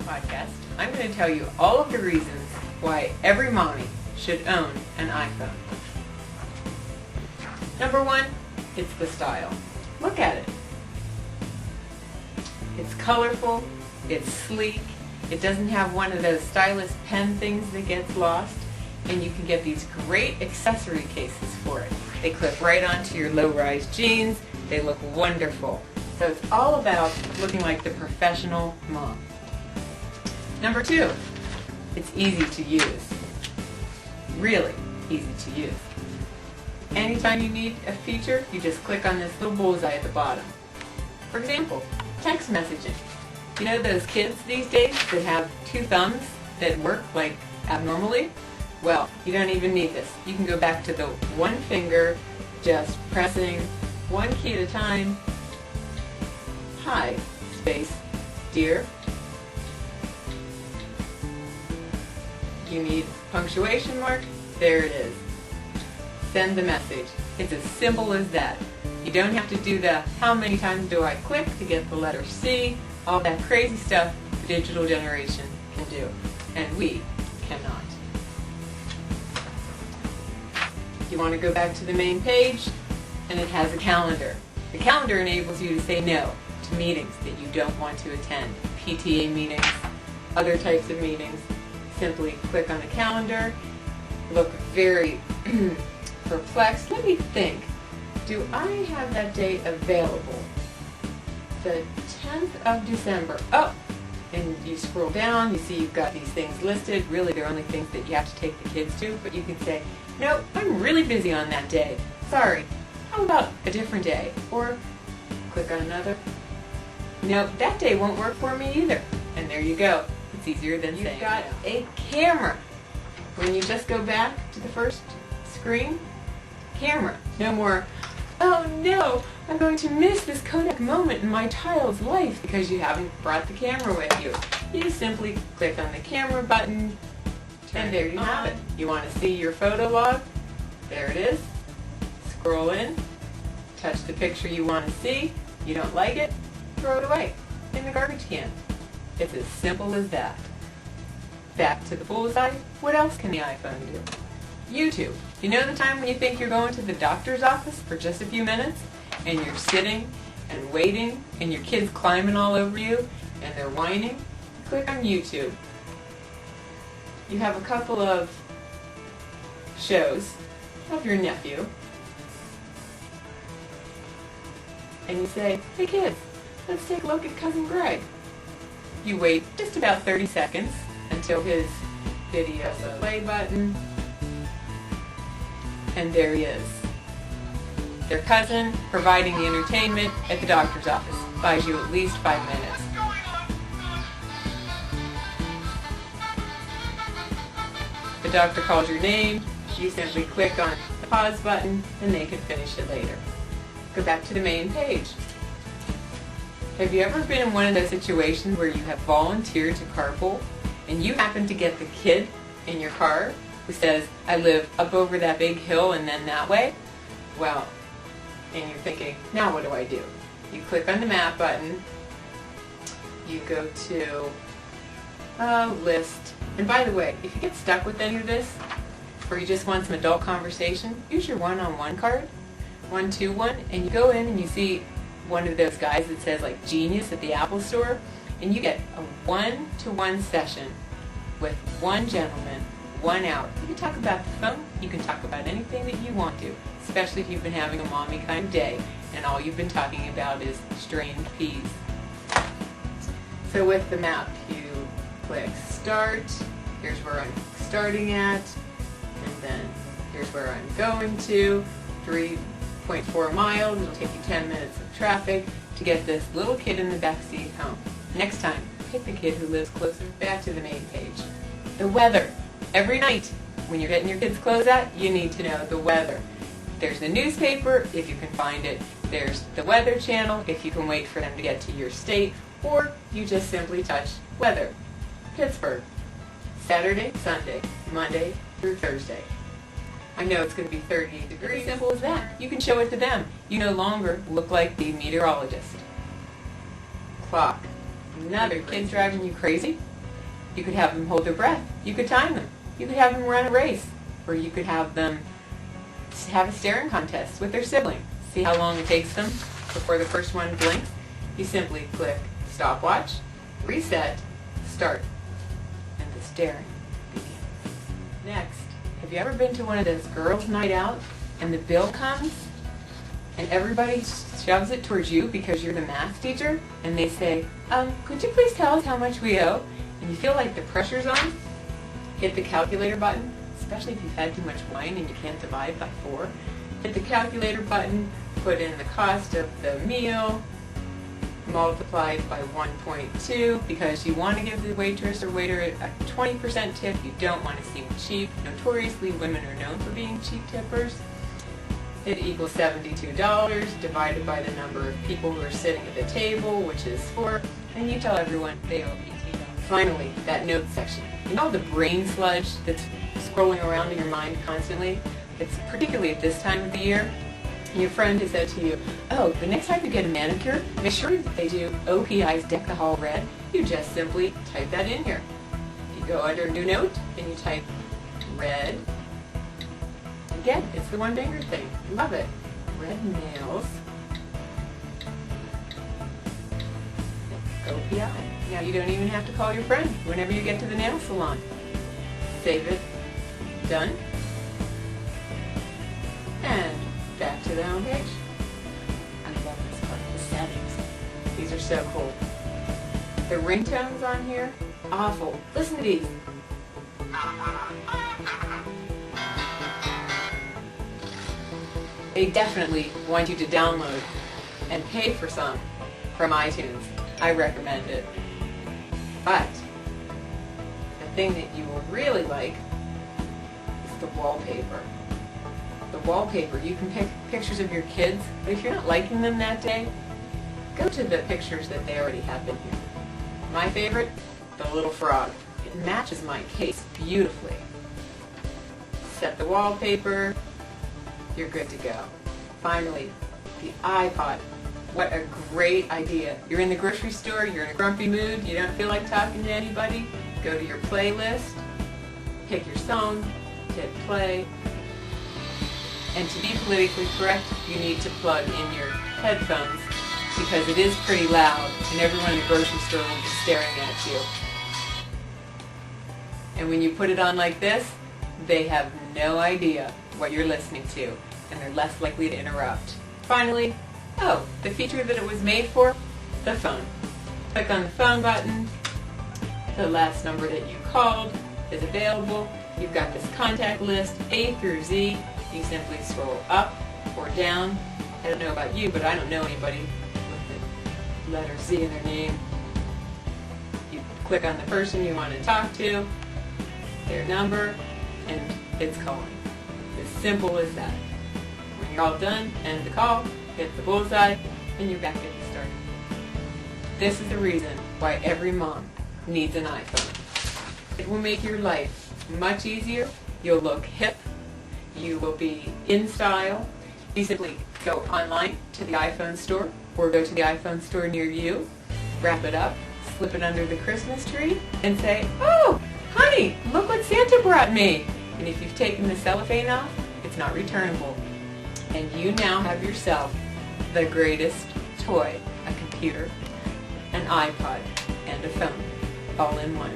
podcast, I'm going to tell you all of the reasons why every mommy should own an iPhone. Number one, it's the style. Look at it. It's colorful, it's sleek, it doesn't have one of those stylus pen things that gets lost, and you can get these great accessory cases for it. They clip right onto your low-rise jeans, they look wonderful. So it's all about looking like the professional mom. Number two, it's easy to use. Really easy to use. Anytime you need a feature, you just click on this little bullseye at the bottom. For example, text messaging. You know those kids these days that have two thumbs that work like abnormally? Well, you don't even need this. You can go back to the one finger, just pressing one key at a time. Hi, space, dear. You need punctuation mark? There it is. Send the message. It's as simple as that. You don't have to do the how many times do I click to get the letter C, all that crazy stuff the digital generation can do, and we cannot. You want to go back to the main page, and it has a calendar. The calendar enables you to say no to meetings that you don't want to attend, PTA meetings, other types of meetings. Simply click on the calendar, look very perplexed. Let me think. Do I have that date available? The 10th of December. Oh! And you scroll down, you see you've got these things listed. Really, they're only things that you have to take the kids to, but you can say, no, I'm really busy on that day. Sorry. How about a different day? Or click on another. No, that day won't work for me either. And there you go. It's easier than saying. You've got a camera. When you just go back to the first screen, camera. No more, oh no, I'm going to miss this Kodak moment in my child's life because you haven't brought the camera with you. You simply click on the camera button, and there you have it. You want to see your photo log? There it is. Scroll in, touch the picture you want to see. You don't like it? Throw it away in the garbage can. It's as simple as that. Back to the bullseye, what else can the iPhone do? YouTube. You know the time when you think you're going to the doctor's office for just a few minutes, and you're sitting and waiting, and your kid's climbing all over you, and they're whining? Click on YouTube. You have a couple of shows of your nephew, and you say, hey kids, let's take a look at Cousin Greg. You wait just about 30 seconds until his video has a play button, and there he is. Their cousin providing the entertainment at the doctor's office. Buys you at least 5 minutes. The doctor calls your name, you simply click on the pause button, and they can finish it later. Go back to the main page. Have you ever been in one of those situations where you have volunteered to carpool and you happen to get the kid in your car who says, I live up over that big hill and then that way? Well, and you're thinking, now what do I do? You click on the map button, you go to list, and by the way, if you get stuck with any of this, or you just want some adult conversation, use your one-on-one card, 121, and you go in and you see one of those guys that says like Genius at the Apple Store, and you get a one-to-one session with one gentleman, 1 hour. You can talk about the phone, you can talk about anything that you want to, especially if you've been having a mommy kind of day and all you've been talking about is strained peas. So with the map, you click start, here's where I'm starting at, and then here's where I'm going to, 3.4 miles, it'll take you 10 minutes of traffic to get this little kid in the back seat home. Next time, pick the kid who lives closer. Back to the main page. The weather. Every night, when you're getting your kids' clothes out, you need to know the weather. There's the newspaper, if you can find it. There's the Weather Channel, if you can wait for them to get to your state. Or you just simply touch weather. Pittsburgh. Saturday, Sunday, Monday through Thursday. I know it's going to be 38 degrees. As simple as that. You can show it to them. You no longer look like the meteorologist. Clock. Another kid driving you crazy? You could have them hold their breath. You could time them. You could have them run a race. Or you could have them have a staring contest with their sibling. See how long it takes them before the first one blinks? You simply click stopwatch, reset, start, and the staring begins. Next, have you ever been to one of those girls' night out and the bill comes and everybody shoves it towards you because you're the math teacher and they say, could you please tell us how much we owe? And you feel like the pressure's on? Hit the calculator button, especially if you've had too much wine and you can't divide by 4. Hit the calculator button, put in the cost of the meal, multiplied by 1.2 because you want to give the waitress or waiter a 20% tip. You don't want to seem cheap. Notoriously, women are known for being cheap tippers. It equals $72 divided by the number of people who are sitting at the table, which is 4, and you tell everyone they owe $18. Finally, that note section. You know the brain sludge that's scrolling around in your mind constantly? It's particularly at this time of the year. Your friend has said to you, oh, the next time you get a manicure, make sure that they do OPI's Deck the Hall Red. You just simply type that in here. You go under New Note, and you type red. Again, it's the one finger thing. Love it. Red nails. OPI. Now you don't even have to call your friend whenever you get to the nail salon. Save it. Done. And back to the home page. I love this part, the settings. These are so cool. The ringtones on here, awful. Listen to these. They definitely want you to download and pay for some from iTunes. I recommend it. But the thing that you will really like is the wallpaper. The wallpaper, you can pick pictures of your kids, but if you're not liking them that day, go to the pictures that they already have in here. My favorite, the little frog. It matches my case beautifully. Set the wallpaper, you're good to go. Finally, the iPod. What a great idea. You're in the grocery store, you're in a grumpy mood, you don't feel like talking to anybody, go to your playlist, pick your song, hit play, and to be politically correct, you need to plug in your headphones because it is pretty loud and everyone in the grocery store will be staring at you. And when you put it on like this, they have no idea what you're listening to and they're less likely to interrupt. Finally, the feature that it was made for, the phone. Click on the phone button, the last number that you called is available, you've got this contact list, A through Z. You simply scroll up or down. I don't know about you, but I don't know anybody with the letter Z in their name. You click on the person you want to talk to, their number, and it's calling. As simple as that. When you're all done, end the call, hit the bullseye, and you're back getting started. This is the reason why every mom needs an iPhone. It will make your life much easier. You'll look hip. You will be in style. You simply go online to the iPhone store or go to the iPhone store near you, wrap it up, slip it under the Christmas tree, and say, oh, honey, look what Santa brought me. And if you've taken the cellophane off, it's not returnable. And you now have yourself the greatest toy, a computer, an iPod, and a phone, all in one.